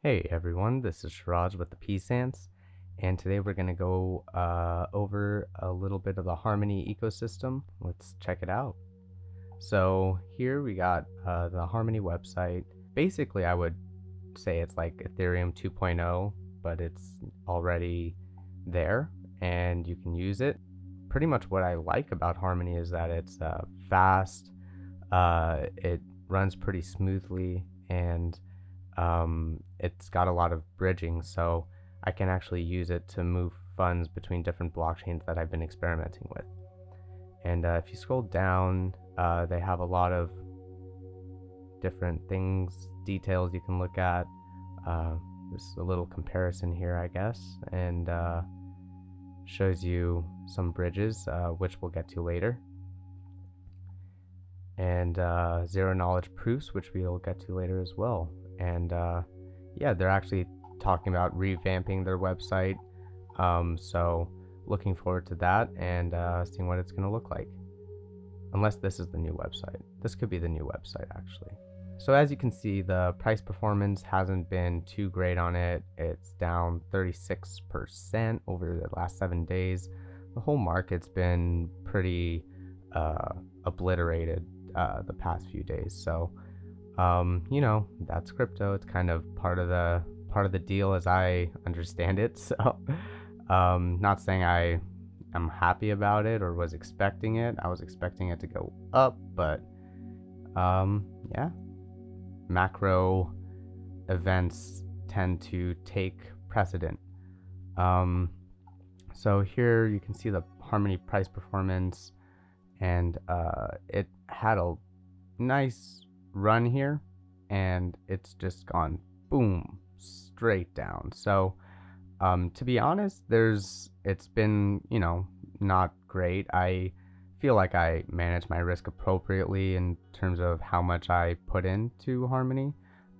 Hey everyone, this is Shiraj with the Antz, and today we're going to go over a little bit of the Harmony ecosystem. Let's check it out. So here we got the Harmony website. Basically, I would say it's like Ethereum 2.0, but it's already there and you can use it. Pretty much what I like about Harmony is that it's fast, it runs pretty smoothly, and it's got a lot of bridging, so I can actually use it to move funds between different blockchains that I've been experimenting with. And if you scroll down, they have a lot of different things, details you can look at. There's a little comparison here, I guess, and shows you some bridges, which we'll get to later. And zero knowledge proofs, which we'll get to later as well. And yeah, they're actually talking about revamping their website, so looking forward to that and seeing what it's going to look like. Unless this is the new website. This could be the new website actually. So as you can see, the price performance hasn't been too great on it. It's down 36% over the last 7 days. The whole market's been pretty obliterated the past few days. So you know, that's crypto. It's kind of part of the deal as I understand it. So not saying I'm happy about it or was expecting it. I was expecting it to go up, but yeah, macro events tend to take precedent. So here you can see the Harmony price performance, and it had a nice run here, and it's just gone boom straight down. So to be honest, it's been, you know, not great. I feel like I manage my risk appropriately in terms of how much I put into Harmony,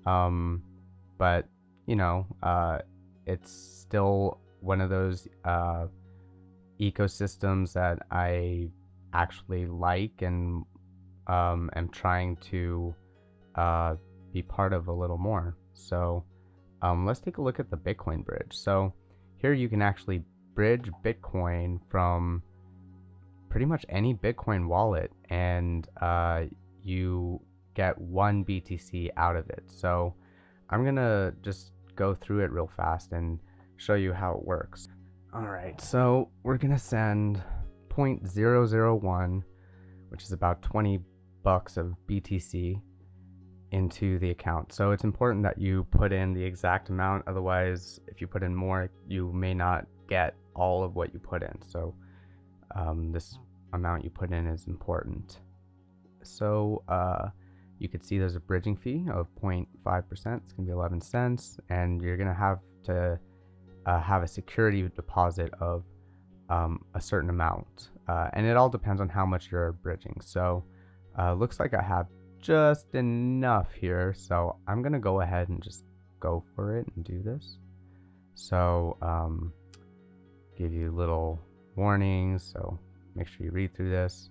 but you know, it's still one of those ecosystems that I actually like and am trying to be part of a little more. So let's take a look at the Bitcoin bridge. So here you can actually bridge Bitcoin from pretty much any Bitcoin wallet, and you get 1 BTC out of it. So I'm gonna just go through it real fast and show you how it works. All right, so we're gonna send 0.001, which is about 20 bucks of BTC, into the account. So it's important that you put in the exact amount, otherwise if you put in more, you may not get all of what you put in. So this amount you put in is important. So you could see there's a bridging fee of 0.5%. It's gonna be 11 cents, and you're gonna have to have a security deposit of a certain amount, and it all depends on how much you're bridging. So looks like I have just enough here, so I'm gonna go ahead and just go for it and do this. So give you little warnings, so make sure you read through this.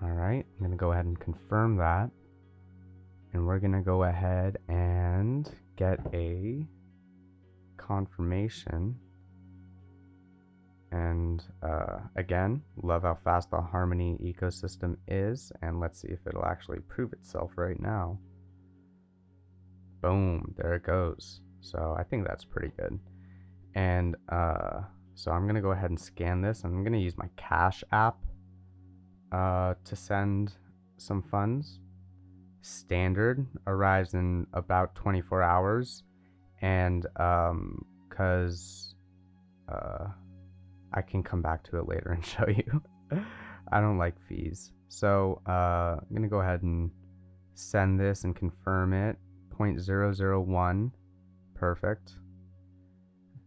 All right, I'm gonna go ahead and confirm that, and we're gonna go ahead and get a confirmation. And again, love how fast the Harmony ecosystem is, and let's see if it'll actually prove itself right now. Boom, there it goes. So I think that's pretty good. And so I'm gonna go ahead and scan this. I'm gonna use my Cash app to send some funds. Standard arrives in about 24 hours, and because I can come back to it later and show you. I don't like fees. So I'm gonna go ahead and send this and confirm it. 0.001, perfect.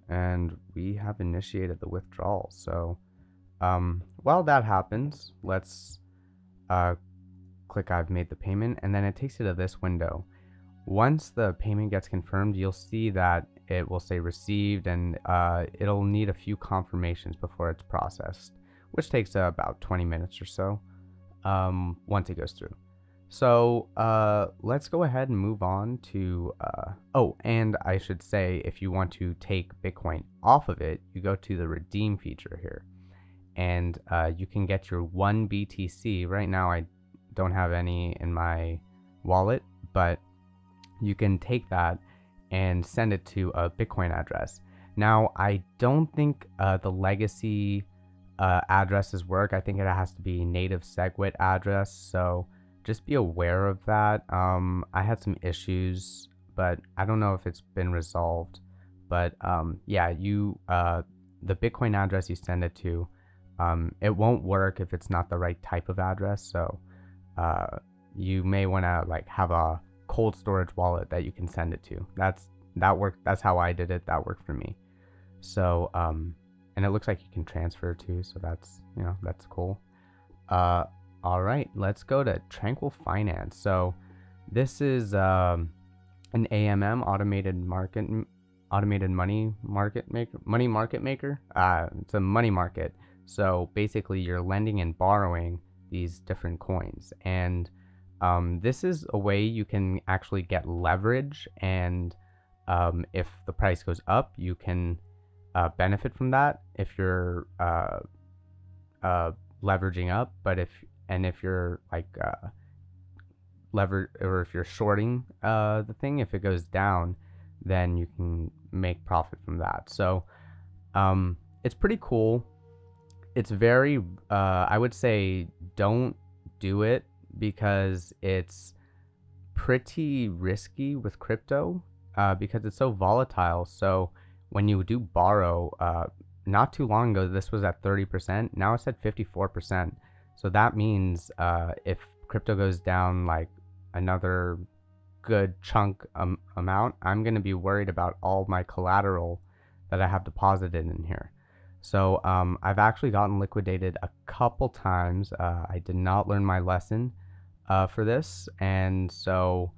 And we have initiated the withdrawal. So while that happens, let's click I've made the payment, and then it takes you to this window. Once the payment gets confirmed, you'll see that it will say received, and it'll need a few confirmations before it's processed, which takes about 20 minutes or so once it goes through. So let's go ahead and move on to, oh, and I should say, if you want to take Bitcoin off of it, you go to the redeem feature here, and you can get your 1 BTC. Right now I don't have any in my wallet, but you can take that and send it to a Bitcoin address. Now, I don't think the legacy addresses work. I think it has to be native SegWit address, so just be aware of that. I had some issues, but I don't know if it's been resolved. But yeah, the Bitcoin address you send it to, it won't work if it's not the right type of address. So you may want to like have a cold storage wallet that you can send it to. That worked. That's how I did it. That worked for me. So and it looks like you can transfer too. So that's cool. All right, let's go to Tranquil Finance. So this is an AMM, automated money market maker. It's a money market. So basically, you're lending and borrowing these different coins, and this is a way you can actually get leverage. And if the price goes up, you can benefit from that if you're leveraging up. But if you're like if you're shorting the thing, if it goes down, then you can make profit from that. So it's pretty cool. It's very I would say don't do it because it's pretty risky with crypto because it's so volatile. So when you do borrow, not too long ago this was at 30%, now it's at 54%. So that means if crypto goes down like another good chunk amount, I'm going to be worried about all my collateral that I have deposited in here. So I've actually gotten liquidated a couple times. I did not learn my lesson for this. And so,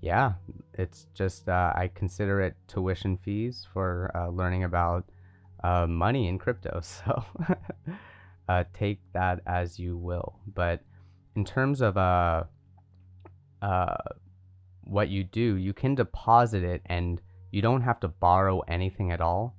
yeah, it's just I consider it tuition fees for learning about money in crypto. So take that as you will. But in terms of what you do, you can deposit it and you don't have to borrow anything at all.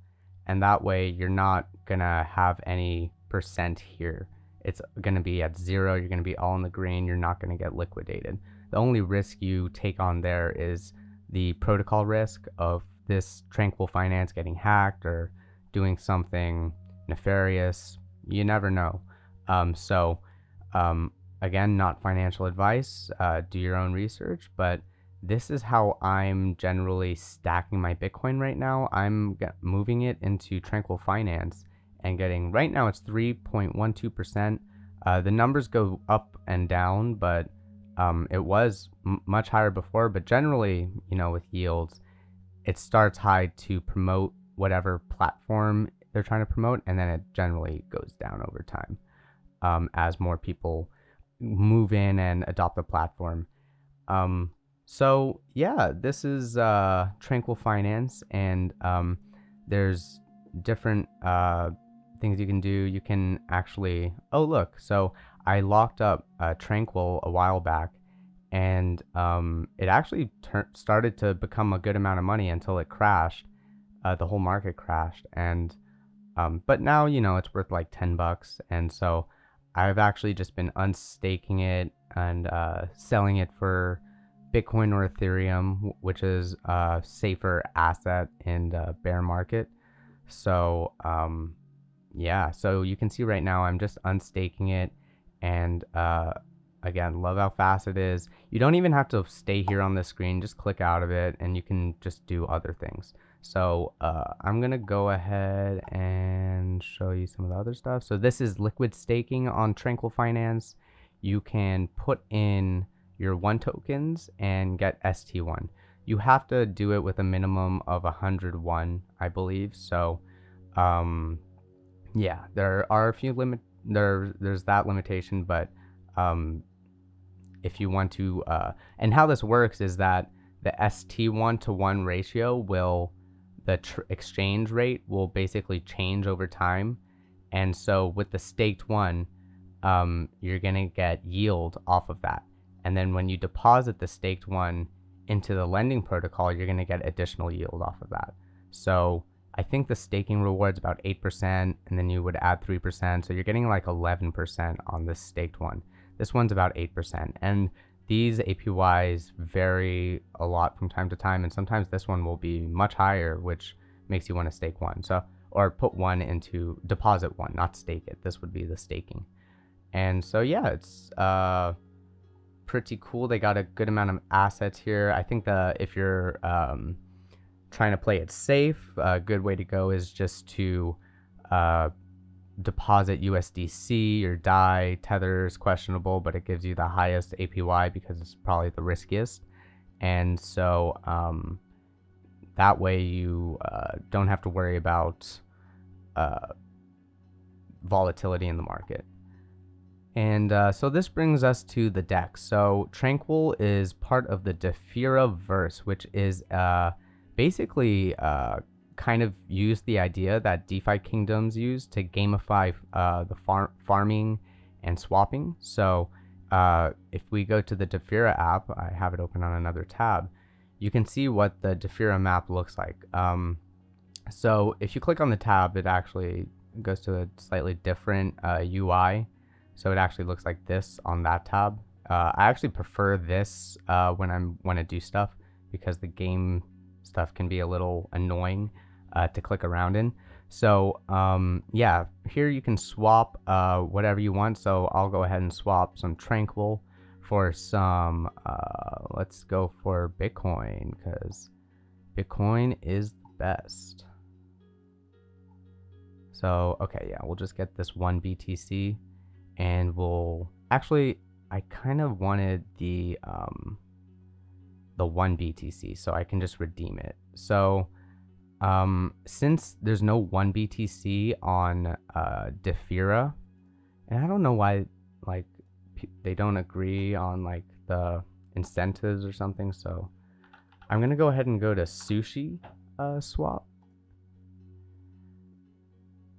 And that way you're not gonna have any percent here. It's gonna be at zero. You're gonna be all in the green. You're not gonna get liquidated. The only risk you take on there is the protocol risk of this Tranquil Finance getting hacked or doing something nefarious. You never know. Again, not financial advice. Do your own research, but this is how I'm generally stacking my Bitcoin right now. I'm moving it into Tranquil Finance and getting, right now it's 3.12%. The numbers go up and down, but it was much higher before. But generally, with yields, it starts high to promote whatever platform they're trying to promote, and then it generally goes down over time as more people move in and adopt the platform. So yeah, this is Tranquil Finance, and there's different things you can do. You can actually, oh look, so I locked up Tranquil a while back, and it actually started to become a good amount of money until it crashed. The whole market crashed, and but now it's worth like $10, and so I've actually just been unstaking it and selling it for Bitcoin or Ethereum, which is a safer asset in the bear market. So yeah, so you can see right now I'm just unstaking it, and again, love how fast it is. You don't even have to stay here on the screen, just click out of it and you can just do other things. So I'm gonna go ahead and show you some of the other stuff. So this is liquid staking on Tranquil Finance. You can put in your 1 tokens and get ST1. You have to do it with a minimum of 101, I believe. So yeah, there are a few there's that limitation, but if you want to and how this works is that the ST1 to 1 ratio will, the exchange rate will basically change over time. And so with the staked one, you're gonna get yield off of that. And then when you deposit the staked one into the lending protocol, you're going to get additional yield off of that. So I think the staking reward's about 8%, and then you would add 3%. So you're getting like 11% on this staked one. This one's about 8%. And these APYs vary a lot from time to time. And sometimes this one will be much higher, which makes you want to stake one. So, or put one into deposit one, not stake it. This would be the staking. And so, yeah, it's pretty cool. They got a good amount of assets here. I think if you're trying to play it safe, a good way to go is just to deposit USDC or DAI. Tether is questionable, but it gives you the highest APY because it's probably the riskiest. And so that way you don't have to worry about volatility in the market. And so this brings us to the DEX. So Tranquil is part of the Defira verse, which is basically kind of use the idea that DeFi Kingdoms use to gamify the farming and swapping. So if we go to the Defira app, I have it open on another tab, you can see what the Defira map looks like. So if you click on the tab, it actually goes to a slightly different UI. So it actually looks like this on that tab. I actually prefer this when I want to do stuff, because the game stuff can be a little annoying to click around in. So yeah, here you can swap whatever you want. So I'll go ahead and swap some Tranquil for some, let's go for Bitcoin, because Bitcoin is the best. So, okay, yeah, we'll just get this one BTC. And we'll actually, I kind of wanted the 1 BTC, so I can just redeem it. So since there's no 1 BTC on Defira, and I don't know why, like, they don't agree on like the incentives or something, so I'm gonna go ahead and go to Sushi swap.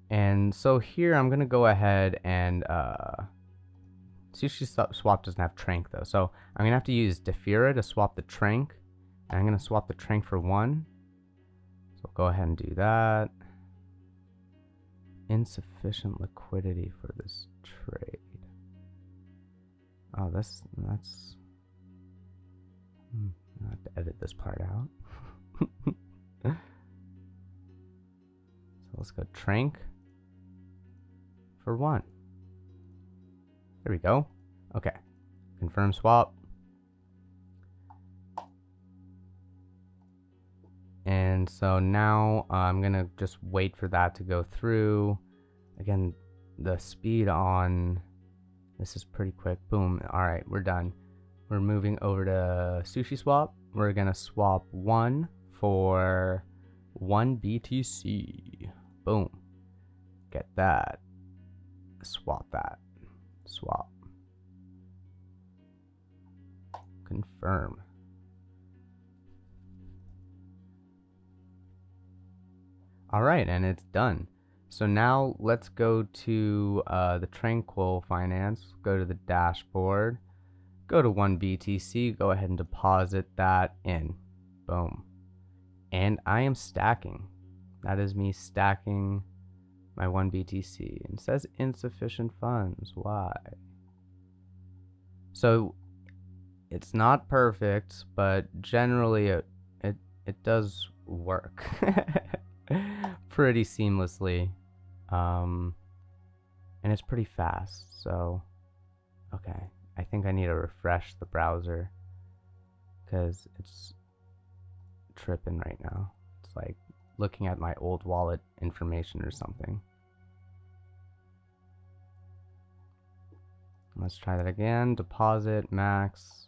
And so here I'm gonna go ahead and Sushi swap doesn't have TRANQ though, so I'm gonna have to use Defira to swap the TRANQ, and I'm gonna swap the TRANQ for 1. So go ahead and do that. Insufficient liquidity for this trade. Oh, that's I have to edit this part out. So let's go TRANQ for 1. There we go. Okay. Confirm swap. And so now I'm going to just wait for that to go through. Again, the speed on this is pretty quick. Boom. All right, we're done. We're moving over to Sushi swap. We're going to swap 1 for 1 BTC. Boom. Get that. Swap that. Swap. Confirm. All right, and it's done. So now let's go to the Tranquil Finance. Go to the dashboard. Go to 1 BTC. Go ahead and deposit that in. Boom. And I am stacking. That is me stacking my 1 BTC. It says insufficient funds. Why? So it's not perfect, but generally it does work pretty seamlessly, and it's pretty fast. So okay, I think I need to refresh the browser because it's tripping right now. It's like looking at my old wallet information or something. Let's try that again. Deposit max.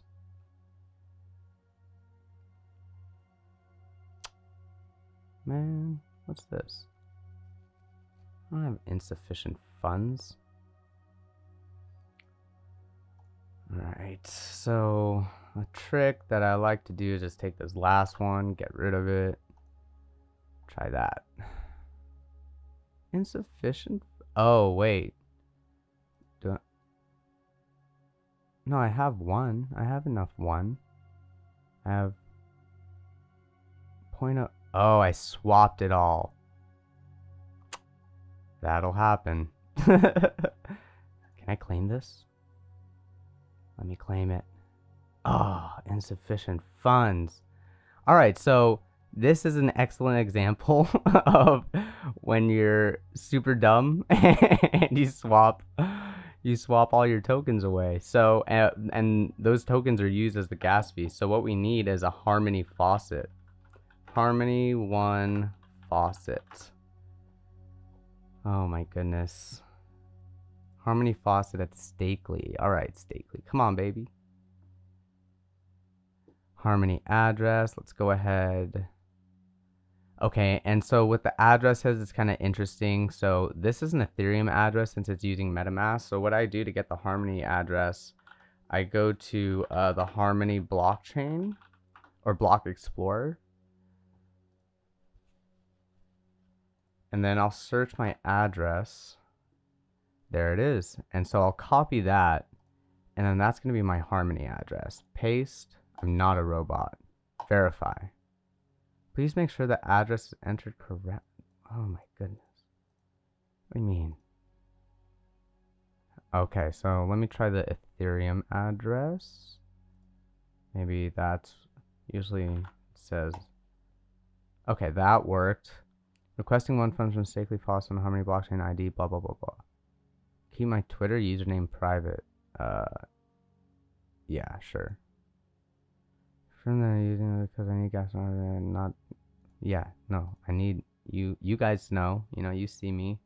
Man, what's this? I don't have insufficient funds. Alright, so a trick that I like to do is just take this last one, get rid of it. Try that. Insufficient? Oh, wait. No, I have one. I have enough one. I have 0.0. Oh, I swapped it all. That'll happen. Can I claim this? Let me claim it. Oh, insufficient funds. All right, so this is an excellent example of when you're super dumb and you swap all your tokens away. So and those tokens are used as the gas fee. So what we need is a Harmony faucet. Harmony.one faucet. Oh my goodness. Harmony faucet at Stakely. All right, Stakely. Come on, baby. Harmony address. Let's go ahead. Okay, and so with the addresses, it's kind of interesting. So this is an Ethereum address since it's using MetaMask. So what I do to get the Harmony address, I go to the Harmony blockchain or block explorer. And then I'll search my address. There it is. And so I'll copy that. And then that's going to be my Harmony address. Paste. I'm not a robot. Verify. Please make sure the address is entered correct. Oh my goodness. What do you mean? Okay, so let me try the Ethereum address. Maybe that's usually says. Okay, that worked. Requesting one funds from Stakely Faucet on Harmony blockchain ID, blah, blah, blah, blah. Keep my Twitter username private. Yeah, sure. From there using it because I need gas, not. Yeah, no, I need you. You guys know, you know, you see me.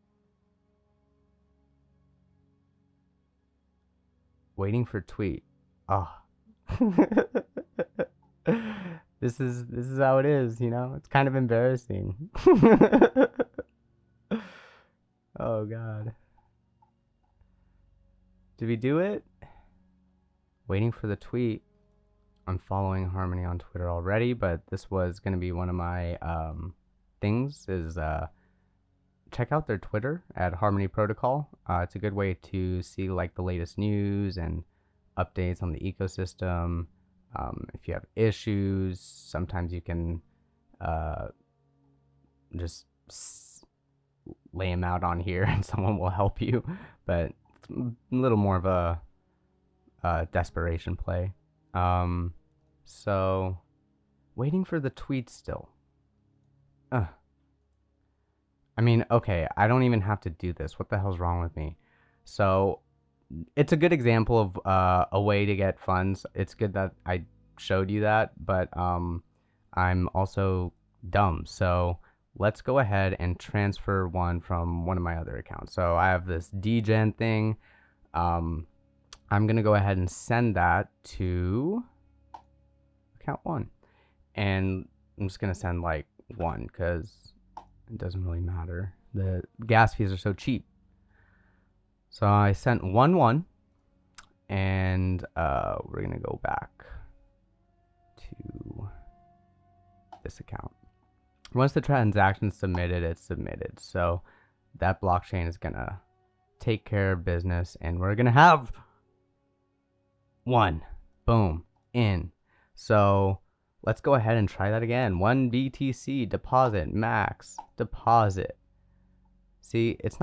Waiting for tweet. Oh. This is how it is, you know? It's kind of embarrassing. Oh god. Did we do it? Waiting for the tweet. I'm following Harmony on Twitter already, but this was going to be one of my things is check out their Twitter at Harmony Protocol. It's a good way to see like the latest news and updates on the ecosystem. If you have issues, sometimes you can just lay them out on here and someone will help you. But it's a little more of a desperation play. So waiting for the tweet still. I mean, okay, I don't even have to do this. What the hell's wrong with me? So it's a good example of a way to get funds. It's good that I showed you that, but I'm also dumb. So let's go ahead and transfer one from one of my other accounts. So I have this degen thing. I'm going to go ahead and send that to account 1. And I'm just going to send like 1 because it doesn't really matter. The gas fees are so cheap. So I sent 1 and we're going to go back to this account. Once the transaction is submitted, it's submitted. So that blockchain is going to take care of business and we're going to have 1. Boom. In. So let's go ahead and try that again. 1 BTC deposit max deposit. See, it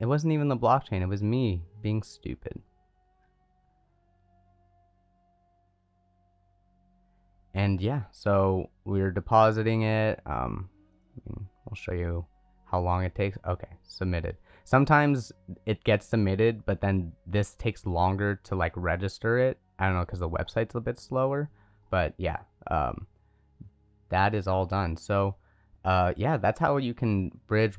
wasn't even the blockchain. It was me being stupid. And yeah, so we're depositing it. We'll show you how long it takes. Okay, submitted. Sometimes it gets submitted, but then this takes longer to like register it. I don't know, because the website's a bit slower. But yeah, that is all done. So yeah, that's how you can bridge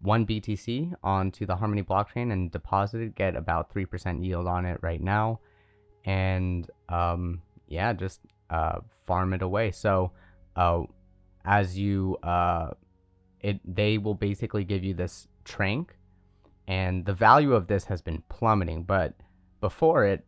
1 BTC onto the Harmony blockchain and deposit it, get about 3% yield on it right now. And yeah, just farm it away. So as you they will basically give you this TRANQ, and the value of this has been plummeting, but before it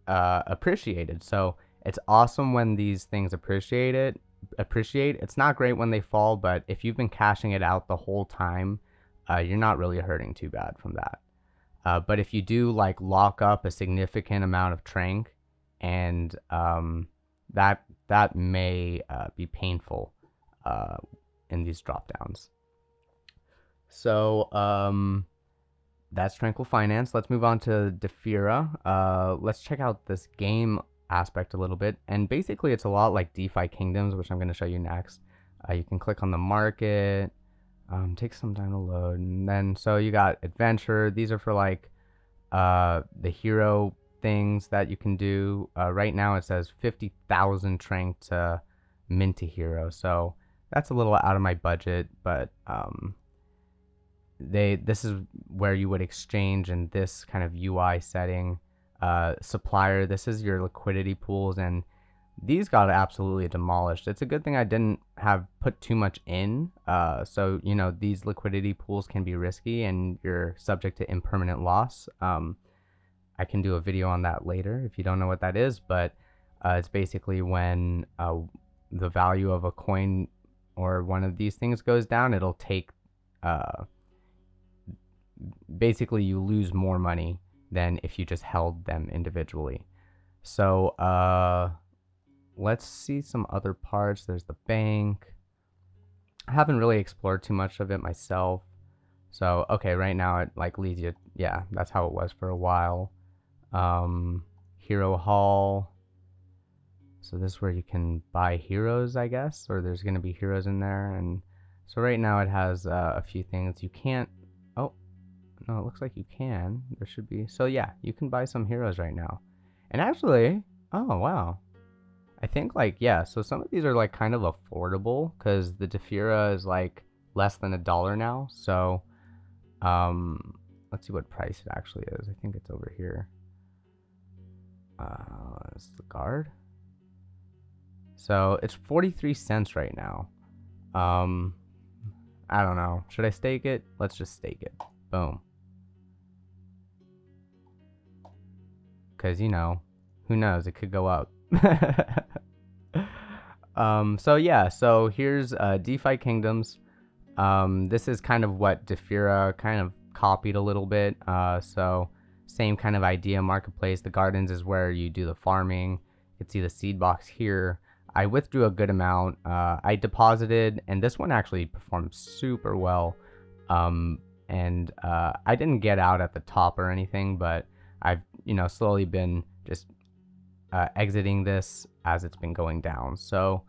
appreciated. So it's awesome when these things appreciate. It's not great when they fall, but if you've been cashing it out the whole time, you're not really hurting too bad from that. But if you do like lock up a significant amount of TRANQ, and that may be painful in these drop downs. So that's Tranquil Finance. Let's move on to Defira. Let's check out this game aspect a little bit. And basically, it's a lot like DeFi Kingdoms, which I'm going to show you next. You can click on the market. Takes some time to load. And then, so you got adventure. These are for like the hero things that you can do. Right now, it says 50,000 TRANQ to mint a hero. So that's a little out of my budget, but this is where you would exchange in this kind of UI setting. Supplier, this is your liquidity pools, and these got absolutely demolished. It's a good thing I didn't have put too much in. So these liquidity pools can be risky and you're subject to impermanent loss. I can do a video on that later if you don't know what that is, but it's basically when the value of a coin or one of these things goes down, it'll take basically you lose more money than if you just held them individually. So let's see some other parts. There's the bank. I haven't really explored too much of it myself. So okay, right now it like leads you, yeah, that's how it was for a while. Hero Hall. So this is where you can buy heroes, I guess, or there's going to be heroes in there. And so right now it has a few things. You can't, oh, no, it looks like you can. There should be, so yeah, you can buy some heroes right now. And actually, oh, wow. I think like, yeah, so some of these are like kind of affordable because the Defira is like less than $1 now. So let's see what price it actually is. I think it's over here. It's the guard. So it's 43 cents right now. I don't know. Should I stake it? Let's just stake it. Boom. Because, who knows? It could go up. So yeah, so here's DeFi Kingdoms. This is kind of what Defira kind of copied a little bit. So same kind of idea, marketplace. The gardens is where you do the farming. You can see the seed box here. I withdrew a good amount. I deposited, and this one actually performed super well. And I didn't get out at the top or anything, but I've slowly been just exiting this as it's been going down. So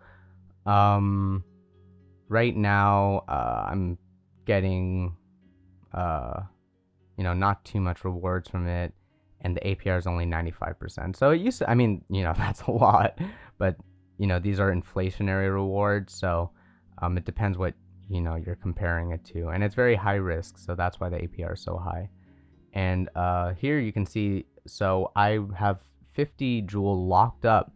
right now I'm getting not too much rewards from it, and the APR is only 95%. So it used to, that's a lot, but these are inflationary rewards, so it depends what you're comparing it to, and it's very high risk, so that's why the APR is so high. And here you can see, so I have 50 Joule locked up,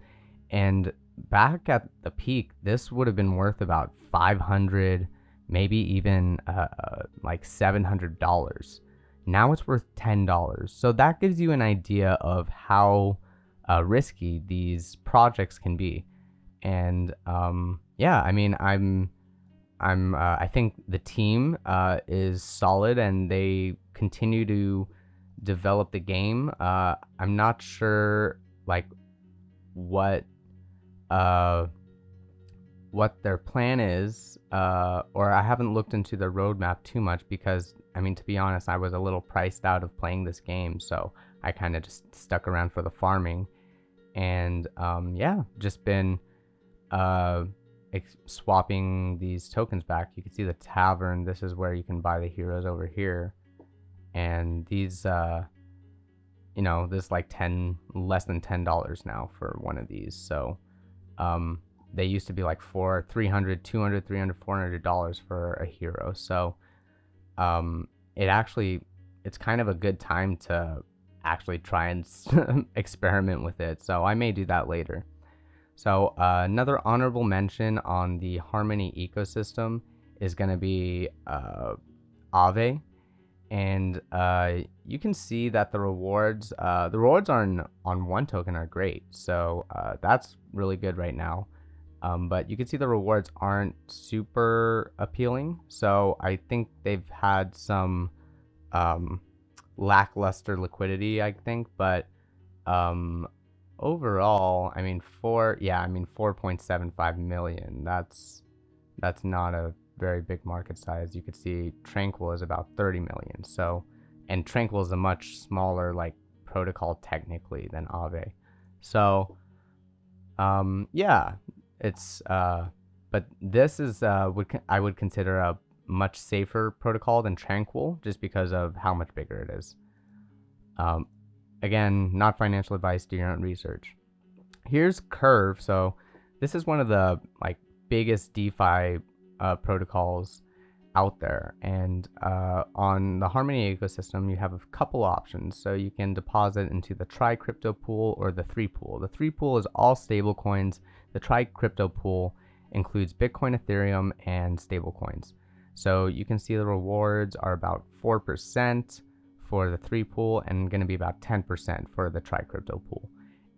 and back at the peak this would have been worth about $500, maybe even like $700. Now it's worth $10. So that gives you an idea of how risky these projects can be. And yeah, I think the team is solid, and they continue to develop the game. I'm not sure like what their plan is, or I haven't looked into the roadmap too much because, to be honest, I was a little priced out of playing this game, so I kind of just stuck around for the farming. And yeah, just been swapping these tokens back. You can see the tavern. This is where you can buy the heroes over here, and these this like less than $10 now for one of these. So they used to be like $300, $200, $300, $400 for a hero. So it's kind of a good time to actually try and experiment with it. So I may do that later. So another honorable mention on the Harmony ecosystem is going to be AAVE. And you can see that the rewards on one token are great. So that's really good right now. But you can see the rewards aren't super appealing. So I think they've had some lackluster liquidity, I think. But overall, I mean, 4.75 million. That's not a very big market size. You could see Tranquil is about 30 million. So, and Tranquil is a much smaller like protocol technically than AAVE. So, yeah, it's but this is I would consider a much safer protocol than Tranquil just because of how much bigger it is. Again, not financial advice, do your own research. Here's Curve. So this is one of the like biggest DeFi protocols out there, and on the Harmony ecosystem you have a couple options. So you can deposit into the tricrypto pool or the 3 pool. The 3 pool is all stable coins. The tricrypto pool includes Bitcoin, Ethereum, and stable coins. So you can see the rewards are about 4% for the 3 pool and going to be about 10% for the tricrypto pool.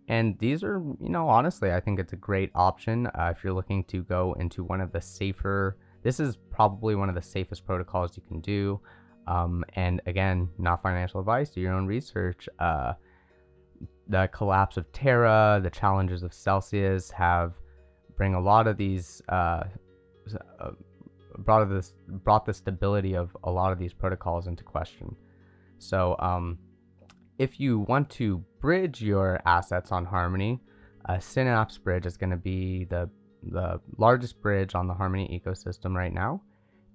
And these are, honestly, I think it's a great option if you're looking to go into one of the safer. This is probably one of the safest protocols you can do. And again, not financial advice, do your own research. The collapse of Terra, the challenges of Celsius bring a lot of these, brought the stability of a lot of these protocols into question. So if you want to bridge your assets on Harmony, Synapse Bridge is going to be the largest bridge on the Harmony ecosystem right now.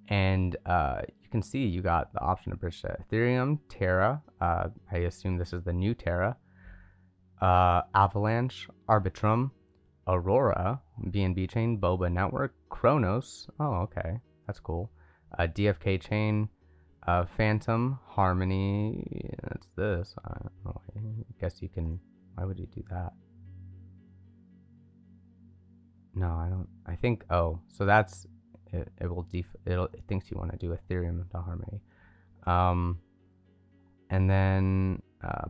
And you can see you got the option to bridge to Ethereum, Terra, I assume this is the new Terra, Avalanche, Arbitrum, Aurora, BNB chain, Boba network, Cronos, oh okay, that's cool, DFK chain, Fantom, Harmony, that's this, I don't know, I guess you can, why would you do that? No, I don't, I think, oh, so that's, it thinks you want to do Ethereum to Harmony. And then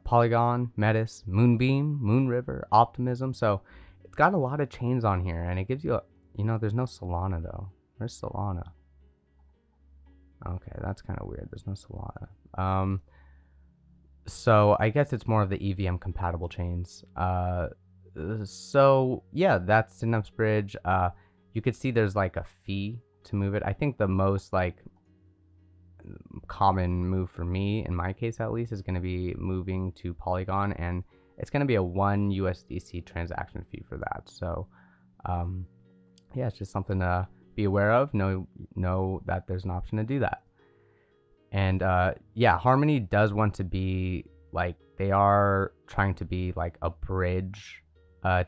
Polygon, Metis, Moonbeam, Moonriver, Optimism, so it's got a lot of chains on here, and it gives you there's no Solana though. Where's Solana? Okay, that's kind of weird. There's no Solana. So I guess it's more of the EVM compatible chains. So yeah, that's Synapse Bridge. You could see there's like a fee to move it. I think the most like common move for me, in my case at least, is going to be moving to Polygon, and it's going to be a 1 USDC transaction fee for that. So yeah, it's just something to be aware of. Know that there's an option to do that. And yeah, Harmony does want to be like, they are trying to be like a bridge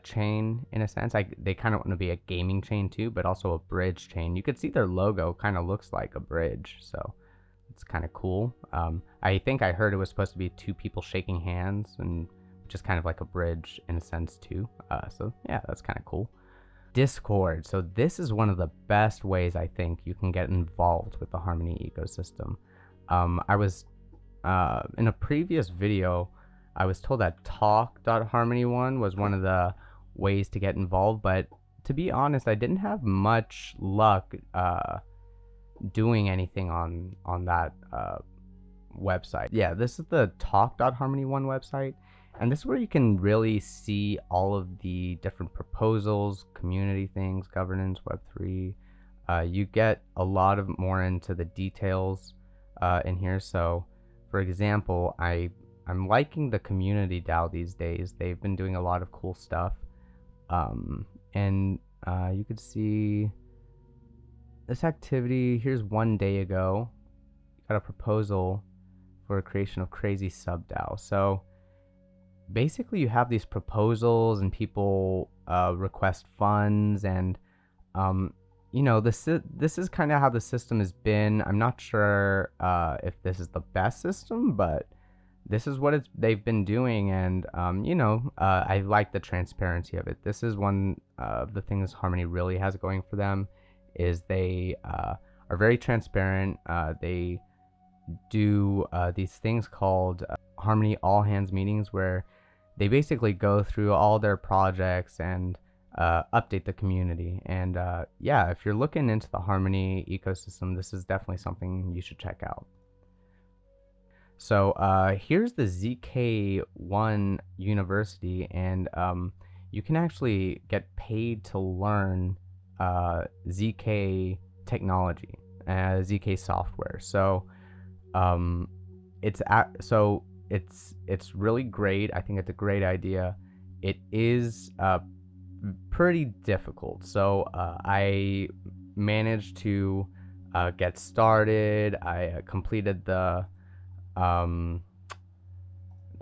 chain in a sense. Like they kind of want to be a gaming chain too, but also a bridge chain. You could see their logo kind of looks like a bridge, so it's kind of cool. I think I heard it was supposed to be 2 people shaking hands, and which is kind of like a bridge in a sense too. So yeah, that's kind of cool. Discord. So this is one of the best ways I think you can get involved with the Harmony ecosystem. I was in a previous video, I was told that talk.harmony.one was one of the ways to get involved, but to be honest, I didn't have much luck doing anything on that website. Yeah, this is the talk.harmony.one website, and this is where you can really see all of the different proposals, community things, governance, Web3. You get a lot of more into the details in here. So for example, I'm liking the community DAO these days. They've been doing a lot of cool stuff, and you could see this activity. Here's 1 day ago, got a proposal for a creation of crazy sub DAO. So basically you have these proposals and people request funds, and this is kind of how the system has been. I'm not sure if this is the best system, but this is what they've been doing, and I like the transparency of it. This is one of the things Harmony really has going for them, is they are very transparent. They do these things called Harmony all hands meetings, where they basically go through all their projects and update the community. And yeah, if you're looking into the Harmony ecosystem, this is definitely something you should check out. So here's the ZK1 University, and you can actually get paid to learn ZK technology, ZK software. So it's really great. I think it's a great idea. It is pretty difficult. So I managed to get started. I completed the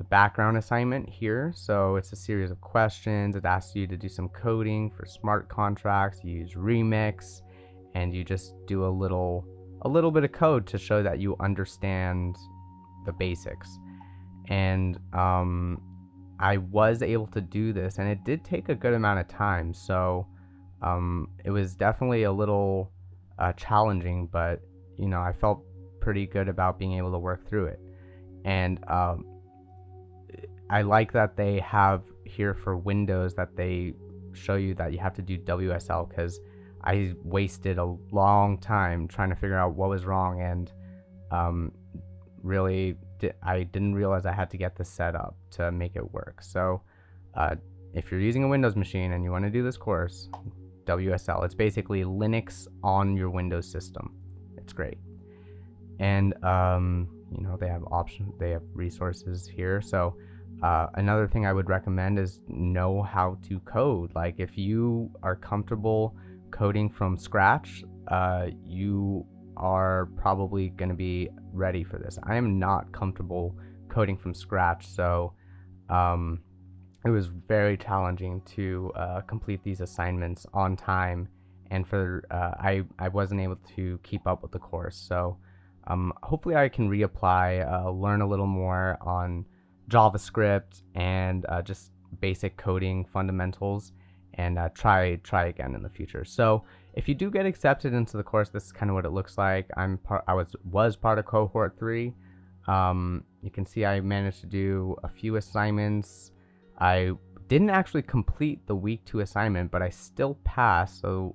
background assignment here. So it's a series of questions. It asks you to do some coding for smart contracts. You use Remix, and you just do a little bit of code to show that you understand the basics. And I was able to do this, and it did take a good amount of time. So it was definitely a little challenging, but you know, I felt pretty good about being able to work through it. And I like that they have here for Windows that they show you that you have to do WSL, because I wasted a long time trying to figure out what was wrong, and I didn't realize I had to get this set up to make it work. So if you're using a Windows machine and you want to do this course, WSL, it's basically Linux on your Windows system. It's great. And you know, they have options, they have resources here. So another thing I would recommend is know how to code. Like, if you are comfortable coding from scratch, you are probably going to be ready for this. I am not comfortable coding from scratch, so it was very challenging to complete these assignments on time, and for I wasn't able to keep up with the course. So hopefully I can reapply, learn a little more on JavaScript and just basic coding fundamentals, and try again in the future. So if you do get accepted into the course, this is kind of what it looks like. I was part of cohort 3. You can see I managed to do a few assignments. I didn't actually complete the week 2 assignment, but I still passed. So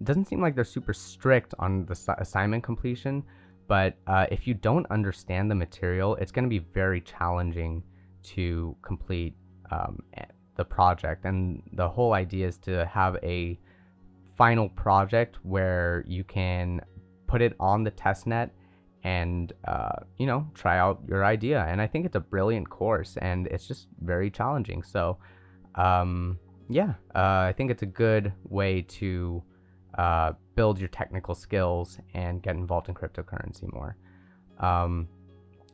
doesn't seem like they're super strict on the assignment completion, but if you don't understand the material, it's going to be very challenging to complete the project. And the whole idea is to have a final project where you can put it on the testnet and you know, try out your idea. And I think it's a brilliant course, and it's just very challenging. So I think it's a good way to build your technical skills and get involved in cryptocurrency more.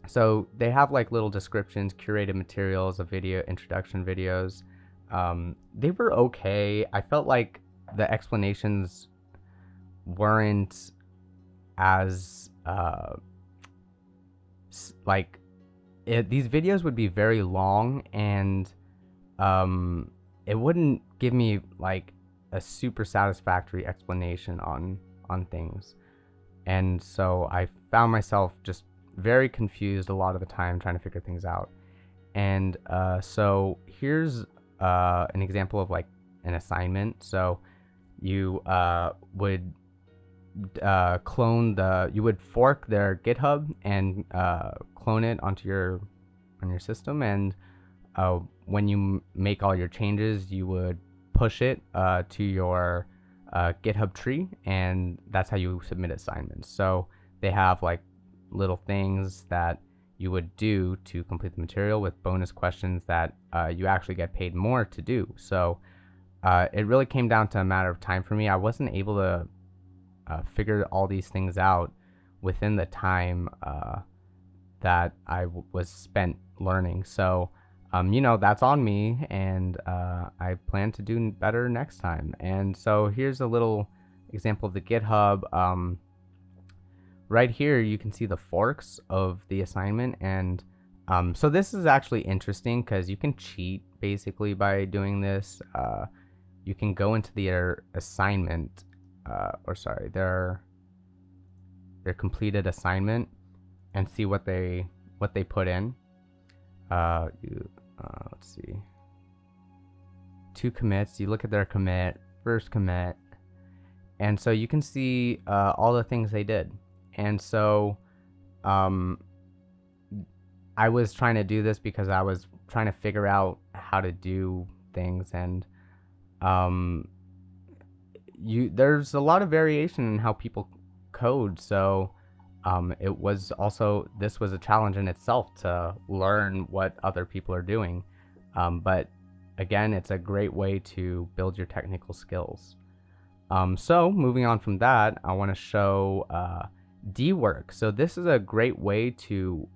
So they have like little descriptions, curated materials, a video introduction videos. They were okay. I felt like the explanations weren't as these videos would be very long, and it wouldn't give me like a super satisfactory explanation on things. And so I found myself just very confused a lot of the time trying to figure things out. And so here's an example of like an assignment. So you would you would fork their GitHub and clone it on your system, and when you make all your changes, you would push it to your GitHub tree, and that's how you submit assignments. So they have like little things that you would do to complete the material with bonus questions that you actually get paid more to do. So it really came down to a matter of time for me. I wasn't able to figure all these things out within the time that I was spent learning. So you know, that's on me, and I plan to do better next time. And so here's a little example of the GitHub. Right here you can see the forks of the assignment, and so this is actually interesting because you can cheat basically by doing this. You can go into their assignment, their completed assignment, and see what they put in. Let's see, 2 commits. You look at their commit, first commit, and so you can see all the things they did. And so I was trying to do this because I was trying to figure out how to do things, and there's a lot of variation in how people code. So this was a challenge in itself to learn what other people are doing. But again, it's a great way to build your technical skills. So moving on from that, I want to show DeWork. So this is a great way to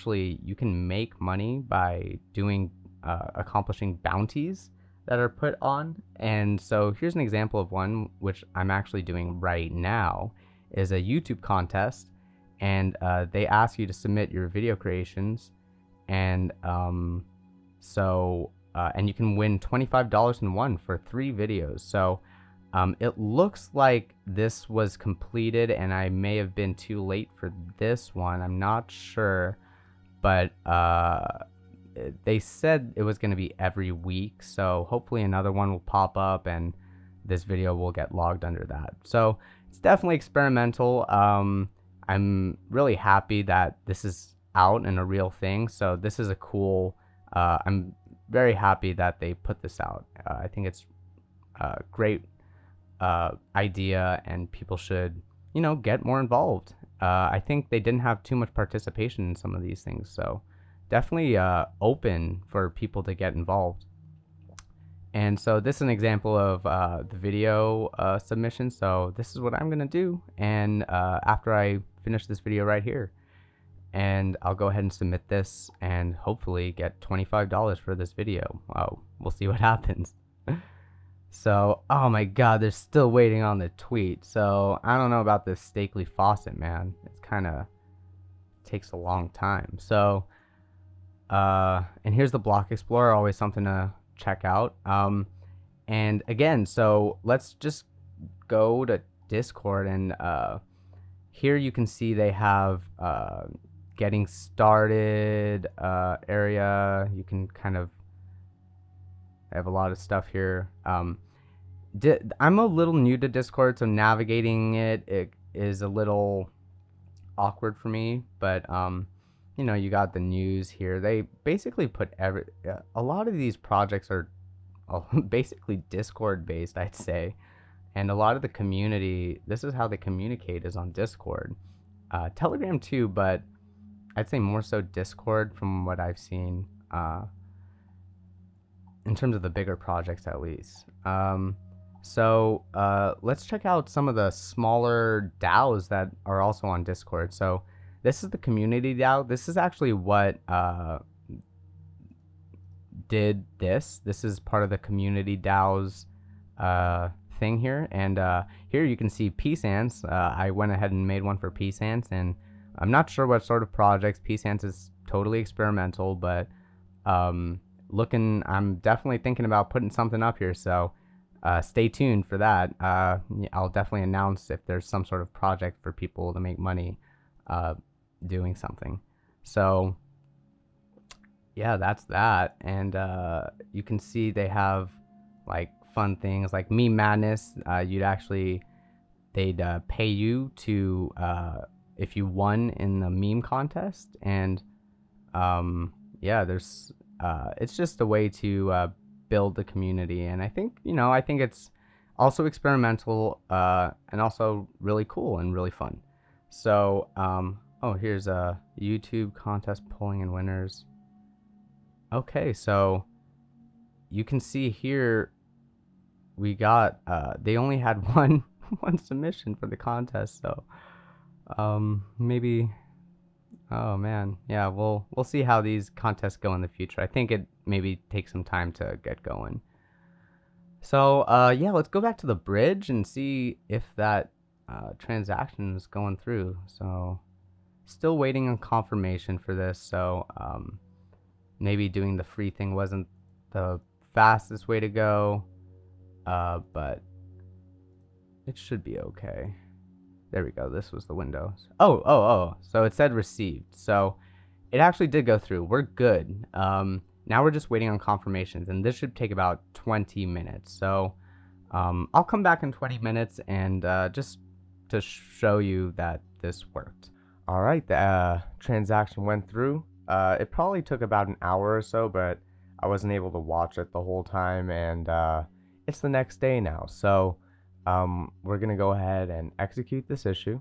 you can make money by doing accomplishing bounties that are put on. And so here's an example of one which I'm actually doing right now, is a YouTube contest, and they ask you to submit your video creations, and and you can win $25 in one for 3 videos. So it looks like this was completed, and I may have been too late for this one. I'm not sure, but they said it was going to be every week. So hopefully another one will pop up, and this video will get logged under that. So it's definitely experimental. I'm really happy that this is out and a real thing. So this is a cool, I'm very happy that they put this out. I think it's a great idea, and people should, get more involved. I think they didn't have too much participation in some of these things, so definitely open for people to get involved. And so this is an example of the video submission. So this is what I'm gonna do, and after I finish this video right here, and I'll go ahead and submit this and hopefully get $25 for this video. We'll see what happens. So, oh my god, they're still waiting on the tweet. So I don't know about this Stakely faucet, man. It's kind of takes a long time. So and here's the block explorer, always something to check out. And again, so let's just go to Discord, and here you can see they have getting started area. You can kind of have a lot of stuff here. I'm a little new to Discord, so navigating it is a little awkward for me, but you got the news here. They basically put a lot of these projects are basically Discord based, I'd say, and a lot of the community, this is how they communicate, is on Discord. Telegram too, but I'd say more so Discord from what I've seen, in terms of the bigger projects at least. So let's check out some of the smaller DAOs that are also on Discord. So this is the community DAO. This is actually what did this. This is part of the community DAOs thing here. And here you can see Antz. I went ahead and made one for Antz, and I'm not sure what sort of projects. Antz is totally experimental, but I'm definitely thinking about putting something up here. So stay tuned for that. I'll definitely announce if there's some sort of project for people to make money doing something. So yeah, that's that. And you can see they have like fun things like Meme Madness. They'd pay you to if you won in the meme contest. And yeah, there's it's just a way to build the community, and I think it's also experimental and also really cool and really fun. So here's a YouTube contest polling and winners. Okay, so you can see here we got they only had one submission for the contest, so maybe, oh man, yeah, we'll see how these contests go in the future. I think it maybe takes some time to get going. So yeah, let's go back to the bridge and see if that transaction is going through. So still waiting on confirmation for this. So maybe doing the free thing wasn't the fastest way to go, but it should be okay. There we go. This was the window. Oh. So it said received. So it actually did go through. We're good. Now we're just waiting on confirmations, and this should take about 20 minutes. So I'll come back in 20 minutes and just to show you that this worked. All right, the transaction went through. It probably took about an hour or so, but I wasn't able to watch it the whole time, and it's the next day now. So we're gonna go ahead and execute this issue.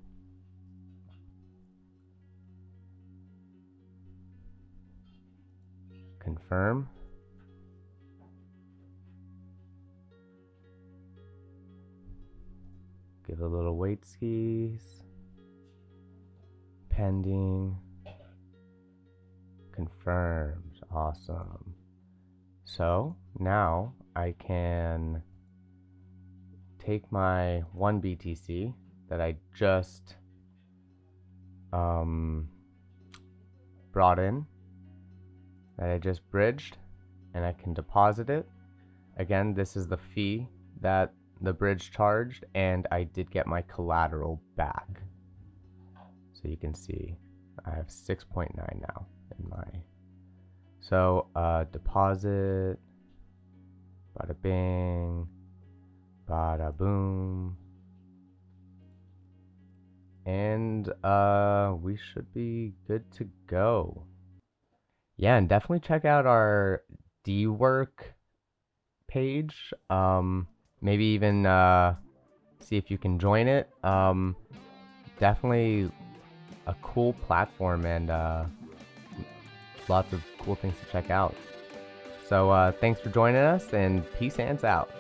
Confirm. Give a little wait skis. Pending. Confirmed. Awesome. So now I can take my 1 BTC that I just brought in, that I just bridged, and I can deposit it. Again, this is the fee that the bridge charged, and I did get my collateral back. So you can see I have 6.9 now in my. So deposit, bada bing, bada boom, and we should be good to go. Yeah, and definitely check out our DeWork page. Maybe even see if you can join it. Definitely a cool platform, and lots of cool things to check out. So thanks for joining us, and peace, Antz out.